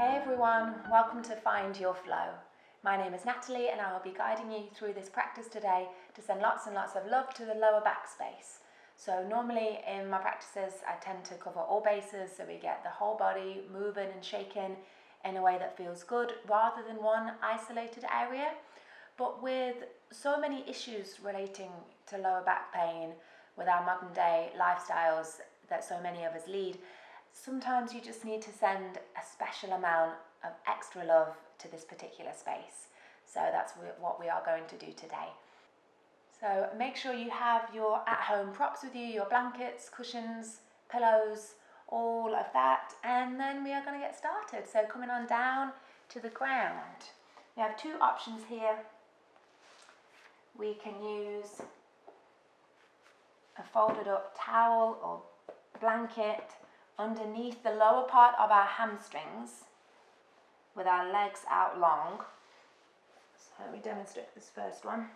Hey everyone, welcome to Find Your Flow. My name is Natalie and I will be guiding you through this practice today to send lots and lots of love to the lower back space. So normally in my practices I tend to cover all bases, so we get the whole body moving and shaking in a way that feels good rather than one isolated area. But with so many issues relating to lower back pain, with our modern day lifestyles that so many of us lead, sometimes you just need to send a special amount of extra love to this particular space. So that's what we are going to do today. So make sure you have your at-home props with you, your blankets, cushions, pillows, all of that, and then we are going to get started. So coming on down to the ground. We have two options here. We can use a folded up towel or blanket underneath the lower part of our hamstrings with our legs out long. So let me demonstrate this first one.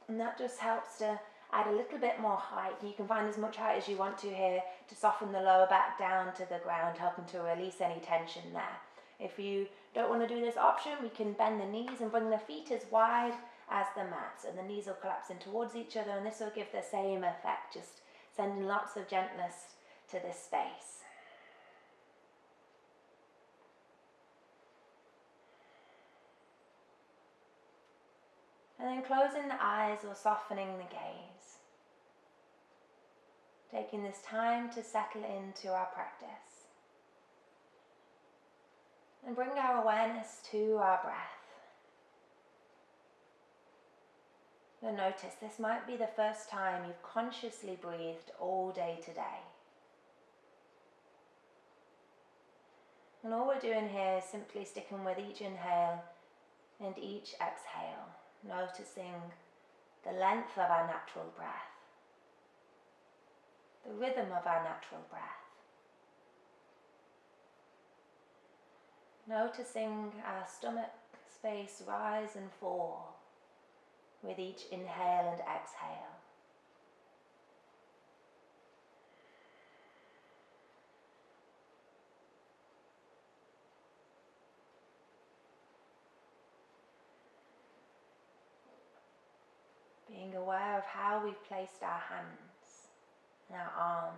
And that just helps to add a little bit more height. You can find as much height as you want to here to soften the lower back down to the ground, helping to release any tension there. If you don't want to do this option, we can bend the knees and bring the feet as wide as the mats, and the knees will collapse in towards each other, and this will give the same effect, just sending lots of gentleness to this space. And then closing the eyes or softening the gaze. Taking this time to settle into our practice. And bring our awareness to our breath. You'll notice this might be the first time you've consciously breathed all day today. And all we're doing here is simply sticking with each inhale and each exhale, noticing the length of our natural breath, the rhythm of our natural breath, noticing our stomach space rise and fall with each inhale and exhale. Being aware of how we've placed our hands and our arms.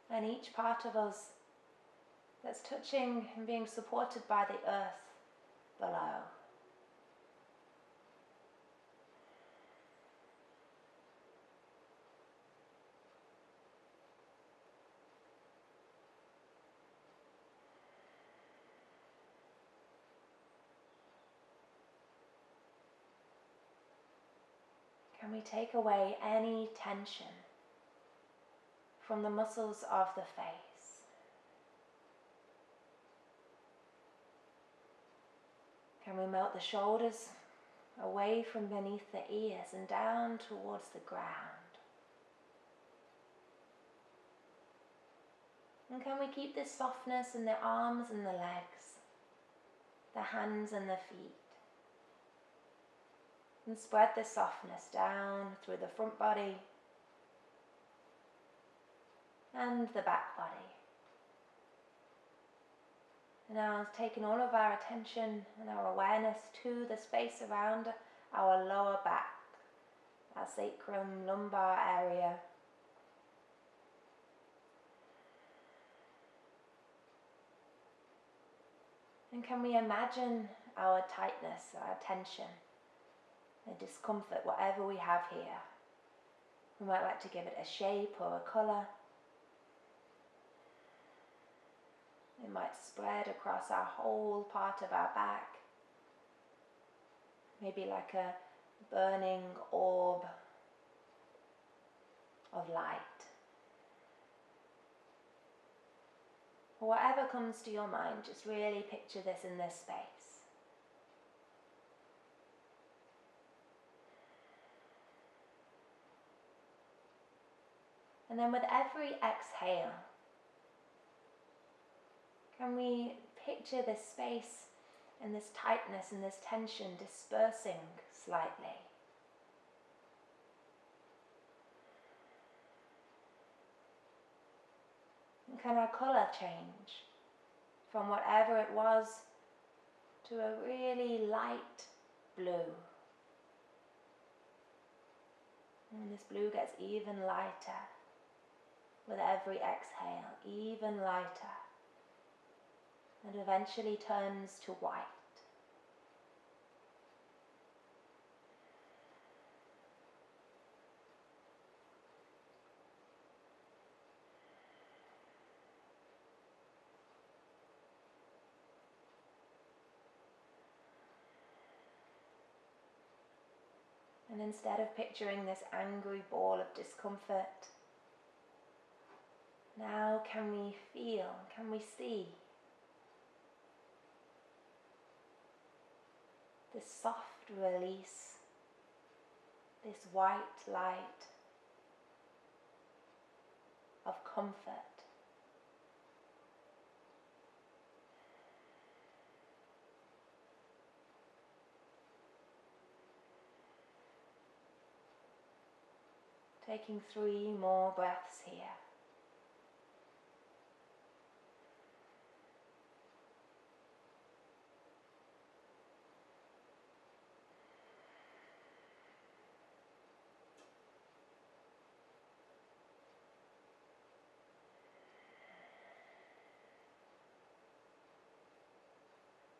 And each part of us that's touching and being supported by the earth below. Can we take away any tension from the muscles of the face? Can we melt the shoulders away from beneath the ears and down towards the ground? And can we keep this softness in the arms and the legs, the hands and the feet? And spread this softness down through the front body and the back body. And now taking all of our attention and our awareness to the space around our lower back, our sacrum, lumbar area. And can we imagine our tightness, our tension, the discomfort, whatever we have here? We might like to give it a shape or a colour. It might spread across our whole part of our back, maybe like a burning orb of light. Or whatever comes to your mind, just really picture this in this space. And then with every exhale, can we picture this space and this tightness and this tension dispersing slightly? can our colour change from whatever it was to a really light blue? And this blue gets even lighter with every exhale, even lighter, and eventually turns to white. And instead of picturing this angry ball of discomfort, now can we feel, can we see this soft release, this white light of comfort? Taking 3 more breaths here.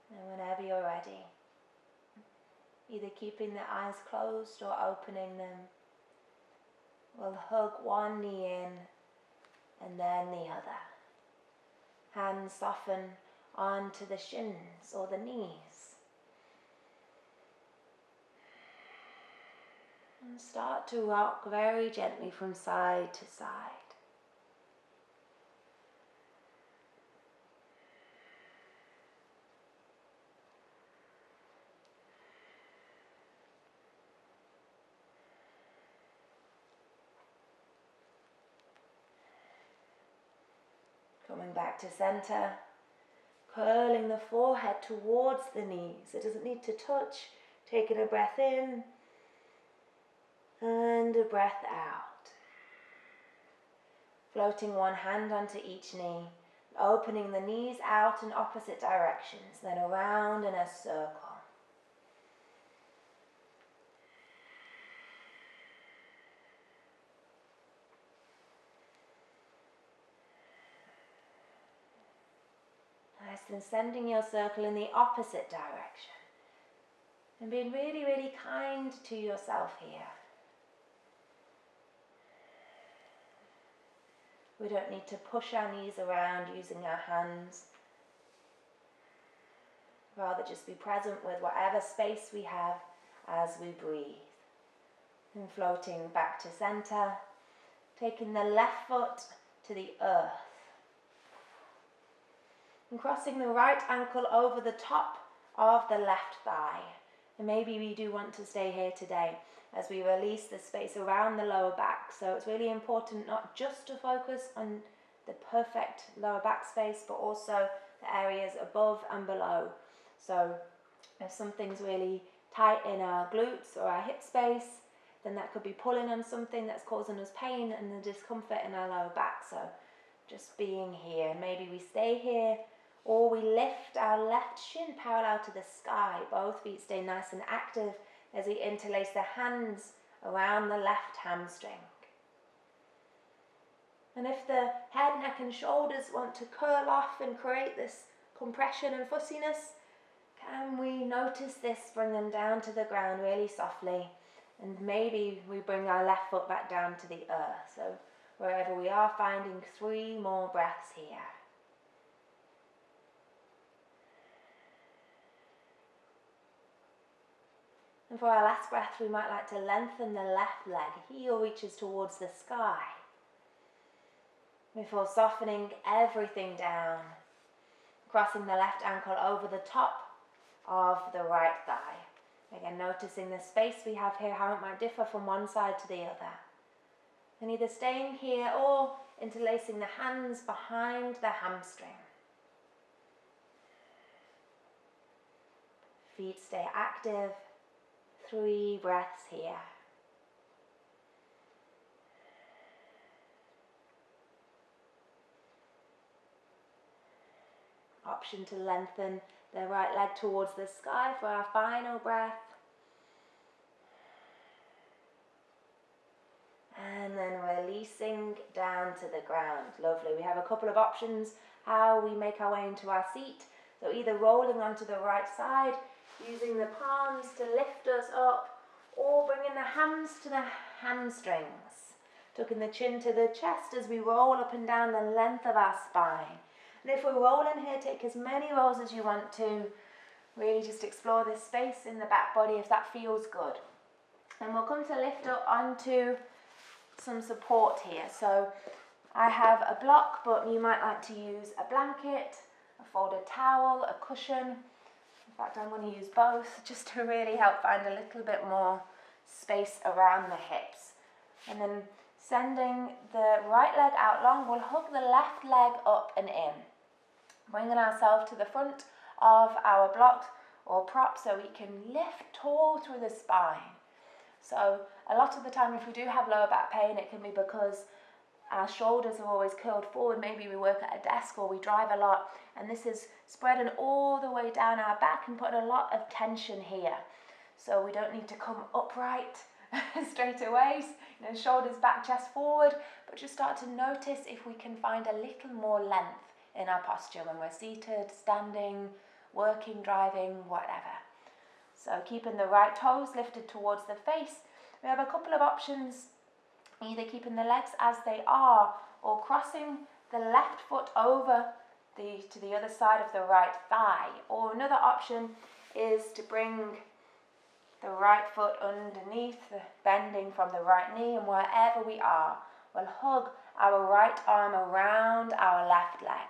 And whenever you're ready, either keeping the eyes closed or opening them, we'll hug one knee in and then the other. Hands soften onto the shins or the knees. And start to rock very gently from side to side. Coming back to center, curling the forehead towards the knees. It doesn't need to touch. Taking a breath in and a breath out. Floating one hand onto each knee, opening the knees out in opposite directions, then around in a circle. Nice, then sending your circle in the opposite direction. And being really, really kind to yourself here. We don't need to push our knees around using our hands. Rather just be present with whatever space we have as we breathe. And floating back to center, taking the left foot to the earth. And crossing the right ankle over the top of the left thigh. And maybe we do want to stay here today as we release the space around the lower back. So it's really important not just to focus on the perfect lower back space, but also the areas above and below. So if something's really tight in our glutes or our hip space, then that could be pulling on something that's causing us pain and the discomfort in our lower back. So just being here, maybe we stay here, or we lift our left shin parallel to the sky. Both feet stay nice and active as we interlace the hands around the left hamstring. And if the head, neck and shoulders want to curl off and create this compression and fussiness, can we notice this, bring them down to the ground really softly, and maybe we bring our left foot back down to the earth. So wherever we are, finding 3 more breaths here. And for our last breath, we might like to lengthen the left leg. Heel reaches towards the sky. Before softening everything down, crossing the left ankle over the top of the right thigh. Again, noticing the space we have here, how it might differ from one side to the other. And either staying here or interlacing the hands behind the hamstring. Feet stay active. 3 breaths here. option to lengthen the right leg towards the sky for our final breath. And then releasing down to the ground. Lovely. We have a couple of options how we make our way into our seat. So either rolling onto the right side, using the palms to lift us up, or bringing the hands to the hamstrings, tucking the chin to the chest as we roll up and down the length of our spine. And if we're rolling here, take as many rolls as you want to. Really just explore this space in the back body if that feels good. And we'll come to lift up onto some support here. So I have a block, but you might like to use a blanket, a folded towel, a cushion. In fact, I'm going to use both just to really help find a little bit more space around the hips. And then sending the right leg out long, we'll hook the left leg up and in, bringing ourselves to the front of our block or prop so we can lift tall through the spine. So a lot of the time if we do have lower back pain, it can be because our shoulders are always curled forward. Maybe we work at a desk or we drive a lot, and this is spreading all the way down our back and putting a lot of tension here. So we don't need to come upright straight away, shoulders back, chest forward, but just start to notice if we can find a little more length in our posture when we're seated, standing, working, driving, whatever. So keeping the right toes lifted towards the face. We have a couple of options, either keeping the legs as they are or crossing the left foot over to the other side of the right thigh. Or another option is to bring the right foot underneath, bending from the right knee, and wherever we are, we'll hug our right arm around our left leg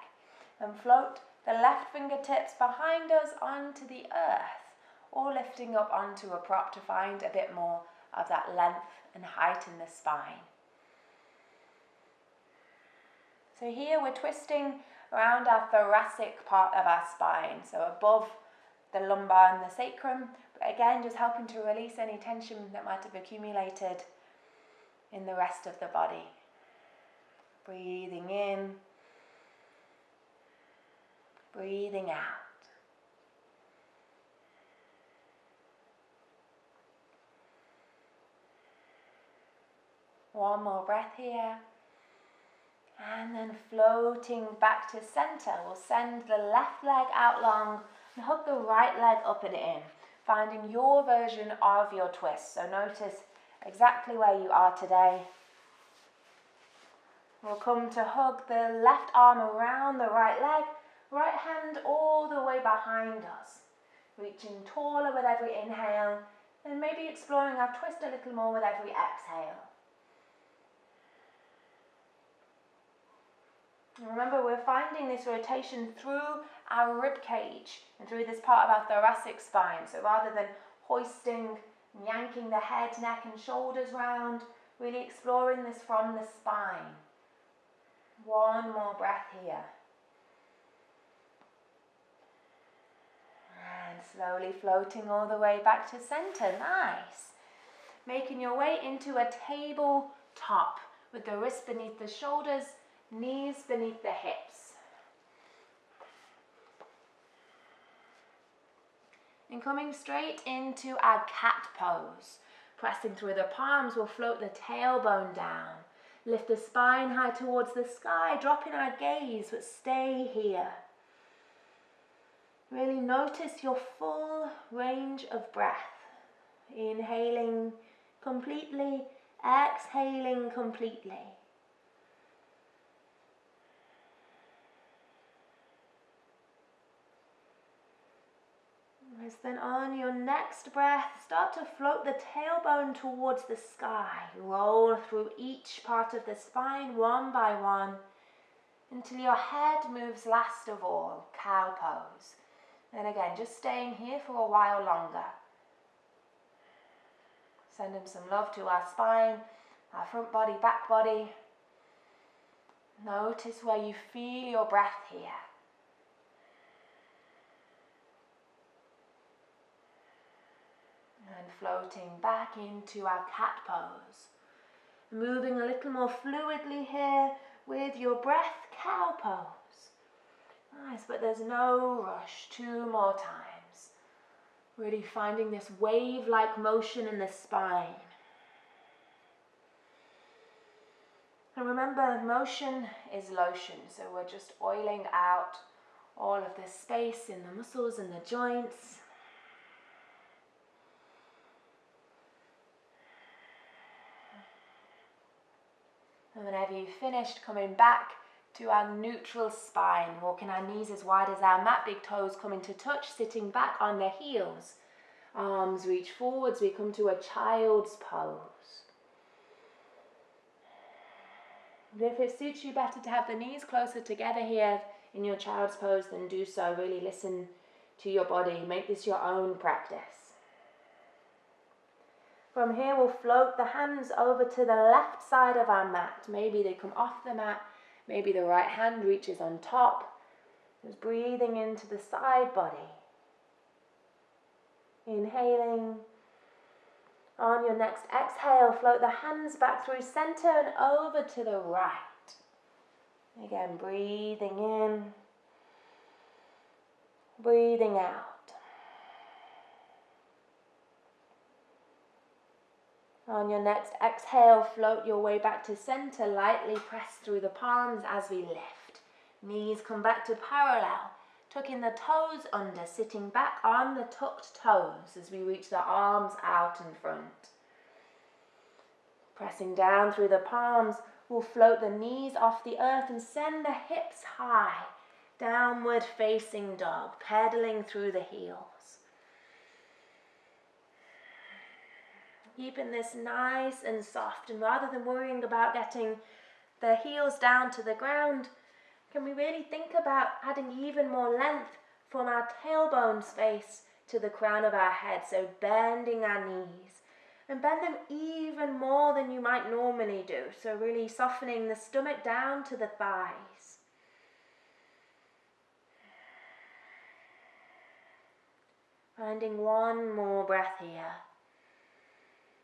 and float the left fingertips behind us onto the earth, or lifting up onto a prop to find a bit more of that length and height in the spine. So here we're twisting around our thoracic part of our spine, so above the lumbar and the sacrum, but again just helping to release any tension that might have accumulated in the rest of the body. Breathing in, breathing out. One more breath here. And then floating back to center, we'll send the left leg out long and hook the right leg up and in, finding your version of your twist. So notice exactly where you are today. We'll come to hug the left arm around the right leg, right hand all the way behind us, reaching taller with every inhale, and maybe exploring our twist a little more with every exhale. And remember, we're finding this rotation through our rib cage and through this part of our thoracic spine. So rather than hoisting, yanking the head, neck and shoulders round, really exploring this from the spine. One more breath here. And slowly floating all the way back to center. Nice. Making your way into a tabletop with the wrists beneath the shoulders, knees beneath the hips. And coming straight into our cat pose. Pressing through the palms, we'll float the tailbone down. Lift the spine high towards the sky, dropping our gaze, but stay here. Really notice your full range of breath. Inhaling completely, exhaling completely. As then on your next breath, start to float the tailbone towards the sky. Roll through each part of the spine one by one until your head moves last of all, cow pose. And again, just staying here for a while longer. Sending some love to our spine, our front body, back body. Notice where you feel your breath here. And floating back into our cat pose. Moving a little more fluidly here with your breath, cow pose. Nice, but there's no rush. 2 more times. Really finding this wave-like motion in the spine. And remember, motion is lotion, so we're just oiling out all of this space in the muscles and the joints. And whenever you've finished, coming back to our neutral spine, walking our knees as wide as our mat, big toes coming to touch, sitting back on the heels. Arms reach forwards, we come to a child's pose. And if it suits you better to have the knees closer together here in your child's pose, then do so. Really listen to your body. Make this your own practice. From here, we'll float the hands over to the left side of our mat. Maybe they come off the mat. Maybe the right hand reaches on top. Just breathing into the side body. Inhaling. On your next exhale, float the hands back through center and over to the right. Again, breathing in, breathing out. On your next exhale, float your way back to center. Lightly press through the palms as we lift. Knees come back to parallel. Tucking the toes under, sitting back on the tucked toes as we reach the arms out in front. Pressing down through the palms, we'll float the knees off the earth and send the hips high. Downward facing dog, pedaling through the heels. Keeping this nice and soft, and rather than worrying about getting the heels down to the ground, can we really think about adding even more length from our tailbone space to the crown of our head? So bending our knees, and bend them even more than you might normally do. So really softening the stomach down to the thighs. Finding one more breath here.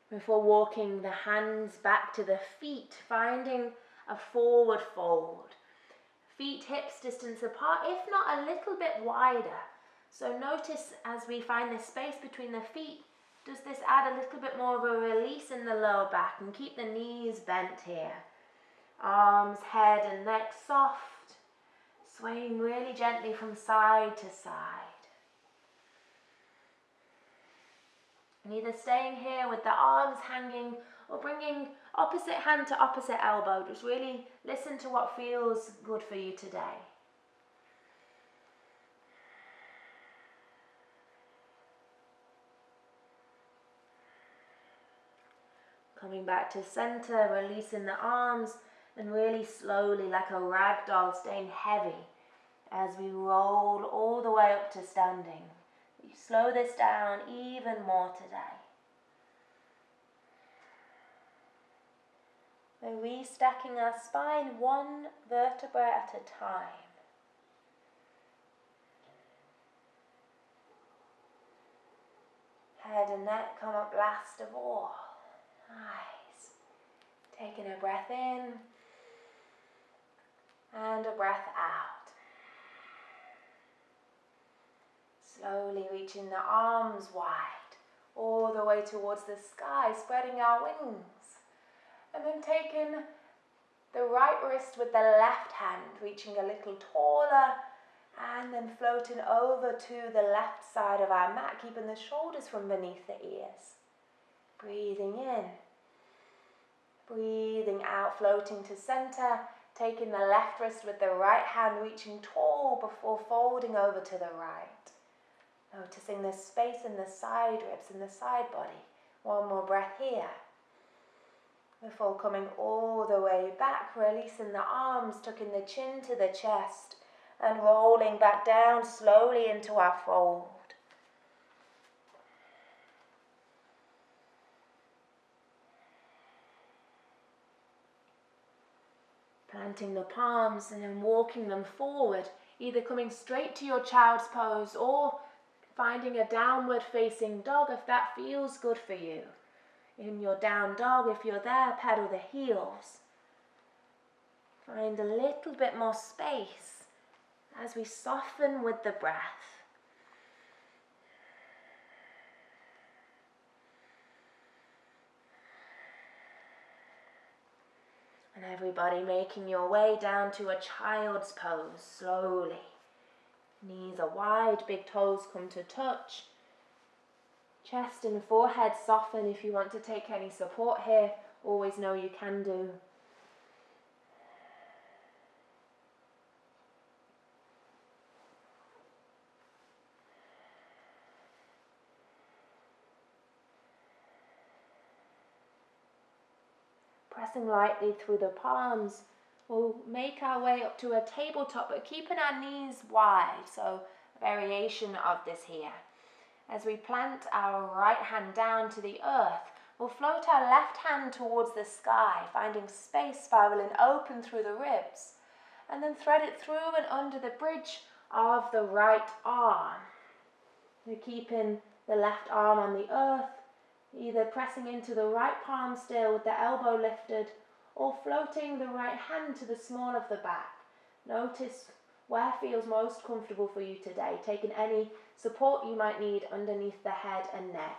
Before walking the hands back to the feet, finding a forward fold. Feet hips distance apart, if not a little bit wider. So notice as we find the space between the feet, does this add a little bit more of a release in the lower back, and keep the knees bent here. Arms, head and neck soft, swaying really gently from side to side. And either staying here with the arms hanging or bringing opposite hand to opposite elbow. Just really listen to what feels good for you today. Coming back to center, releasing the arms, and really slowly, like a rag doll, staying heavy as we roll all the way up to standing. We slow this down even more today. We're restacking our spine 1 vertebra at a time. Head and neck come up last of all. Nice. Taking a breath in and a breath out. Slowly reaching the arms wide, all the way towards the sky, spreading our wings. And then taking the right wrist with the left hand, reaching a little taller, and then floating over to the left side of our mat, keeping the shoulders from beneath the ears. Breathing in, breathing out, floating to center, taking the left wrist with the right hand, reaching tall before folding over to the right. Noticing the space in the side ribs and the side body. One more breath here. Before coming all the way back, releasing the arms, tucking the chin to the chest, and rolling back down slowly into our fold. Planting the palms and then walking them forward, either coming straight to your child's pose or finding a downward facing dog if that feels good for you. In your down dog, if you're there, pedal the heels. Find a little bit more space as we soften with the breath. And everybody making your way down to a child's pose, slowly. Knees are wide, big toes come to touch. Chest and forehead soften. If you want to take any support here, always know you can do. Pressing lightly through the palms, we'll make our way up to a tabletop, but keeping our knees wide, so a variation of this here. As we plant our right hand down to the earth, we'll float our left hand towards the sky, finding space spiraling open through the ribs, and then thread it through and under the bridge of the right arm. We're keeping the left arm on the earth, either pressing into the right palm still with the elbow lifted, or floating the right hand to the small of the back. Notice where feels most comfortable for you today, taking any support you might need underneath the head and neck.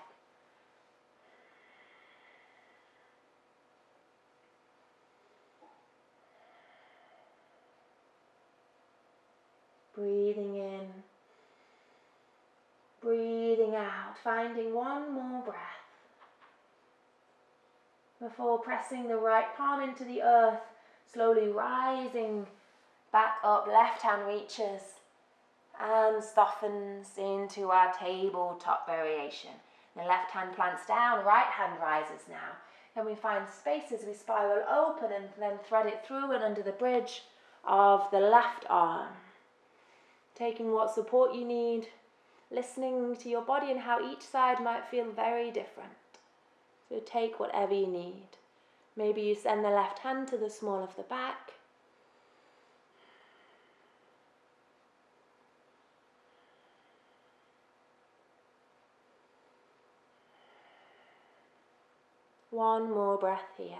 Breathing in, breathing out, finding one more breath before pressing the right palm into the earth, slowly rising back up. Left hand reaches and softens into our tabletop variation. The left hand plants down, right hand rises now. Then we find space as we spiral open and then thread it through and under the bridge of the left arm. Taking what support you need, listening to your body and how each side might feel very different. So take whatever you need. Maybe you send the left hand to the small of the back. One more breath here.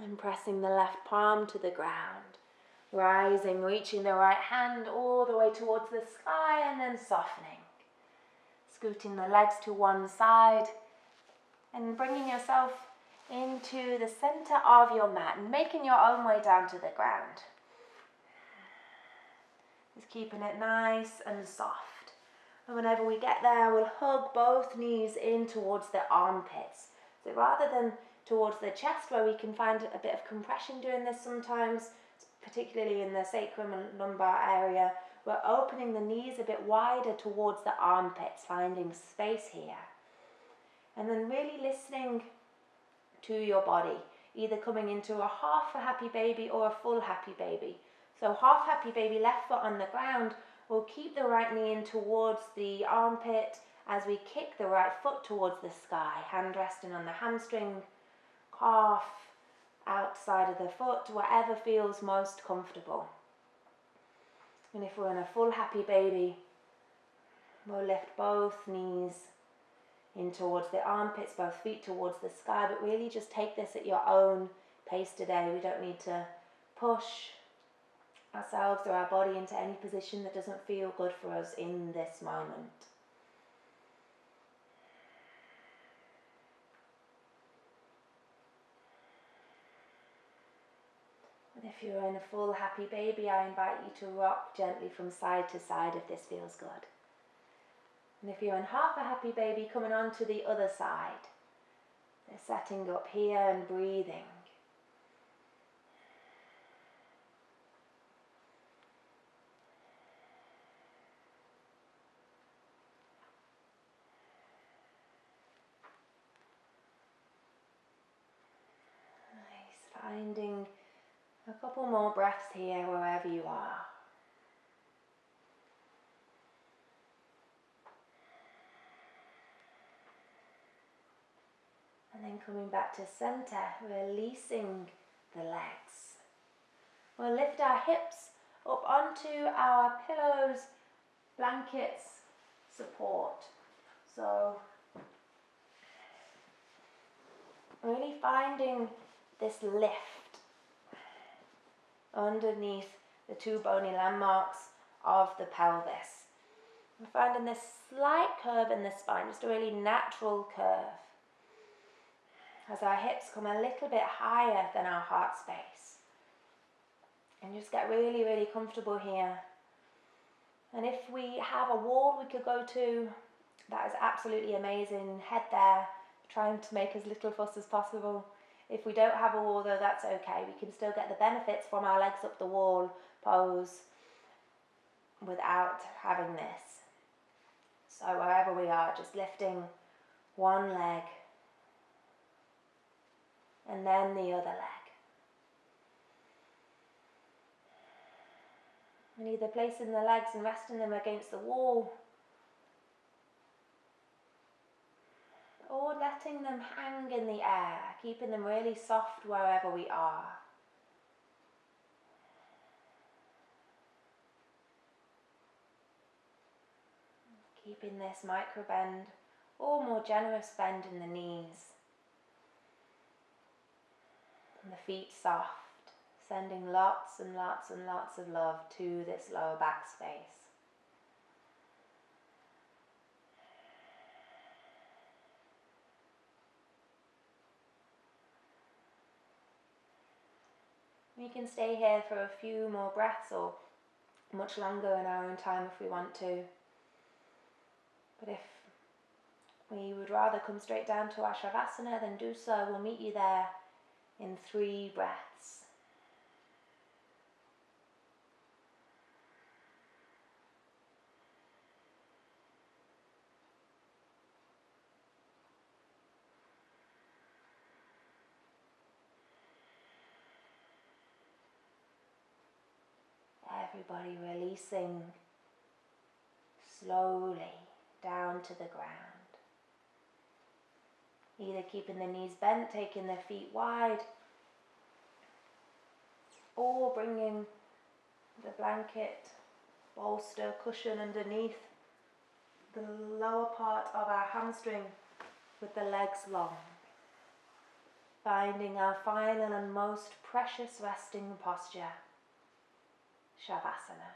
And pressing the left palm to the ground. Rising, reaching the right hand all the way towards the sky and then softening. Scooting the legs to one side and bringing yourself into the center of your mat and making your own way down to the ground. Just keeping it nice and soft. And whenever we get there, we'll hug both knees in towards the armpits. So rather than towards the chest, where we can find a bit of compression doing this sometimes, particularly in the sacrum and lumbar area, we're opening the knees a bit wider towards the armpits, finding space here. And then really listening to your body, either coming into a half a happy baby or a full happy baby. So half happy baby, left foot on the ground. We'll keep the right knee in towards the armpit as we kick the right foot towards the sky. Hand resting on the hamstring, calf, outside of the foot, whatever feels most comfortable. And if we're in a full happy baby, we'll lift both knees in towards the armpits, both feet towards the sky, but really just take this at your own pace today. We don't need to push ourselves or our body into any position that doesn't feel good for us in this moment. And if you're in a full happy baby, I invite you to rock gently from side to side if this feels good. And if you're in half a happy baby, coming on to the other side. They're setting up here and breathing. Nice, finding a couple more breaths here wherever you are. And then coming back to center, releasing the legs. We'll lift our hips up onto our pillows, blankets, support. So really finding this lift underneath the two bony landmarks of the pelvis. We're finding this slight curve in the spine, just a really natural curve, as our hips come a little bit higher than our heart space. And just get really, really comfortable here. And if we have a wall we could go to, that is absolutely amazing. Head there, trying to make as little fuss as possible. If we don't have a wall though, that's okay. We can still get the benefits from our legs up the wall pose without having this. So wherever we are, just lifting one leg and then the other leg. And either placing the legs and resting them against the wall, or letting them hang in the air, keeping them really soft wherever we are. Keeping this micro bend or more generous bend in the knees. And the feet soft, sending lots and lots and lots of love to this lower back space. We can stay here for a few more breaths or much longer in our own time if we want to. But if we would rather come straight down to our Savasana, then do so. We'll meet you there in 3 breaths. Everybody releasing slowly down to the ground. Either keeping the knees bent, taking the feet wide, or bringing the blanket, bolster, cushion underneath the lower part of our hamstring with the legs long. Finding our final and most precious resting posture, Savasana.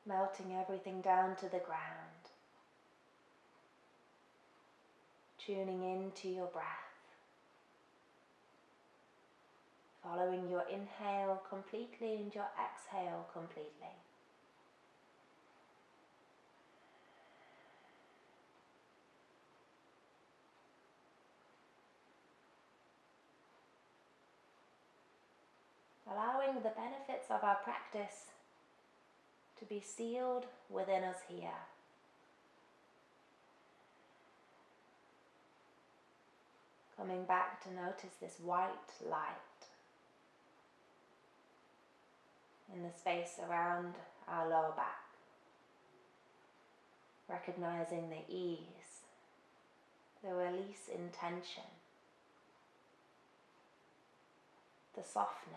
Melting everything down to the ground. Tuning into your breath. Following your inhale completely and your exhale completely. Allowing the benefits of our practice to be sealed within us here. Coming back to notice this white light in the space around our lower back. Recognizing the ease, the release in tension, the softness.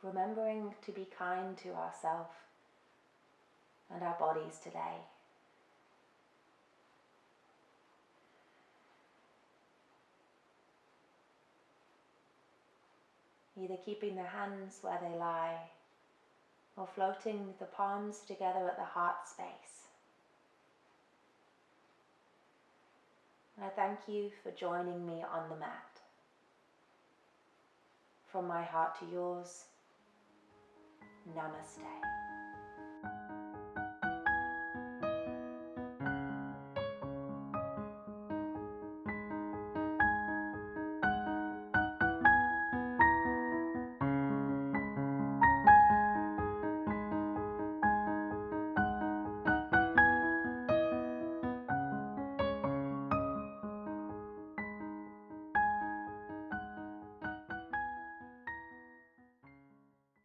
Remembering to be kind to ourselves and our bodies today. Either keeping the hands where they lie or floating the palms together at the heart space. I thank you for joining me on the mat. From my heart to yours, Namaste.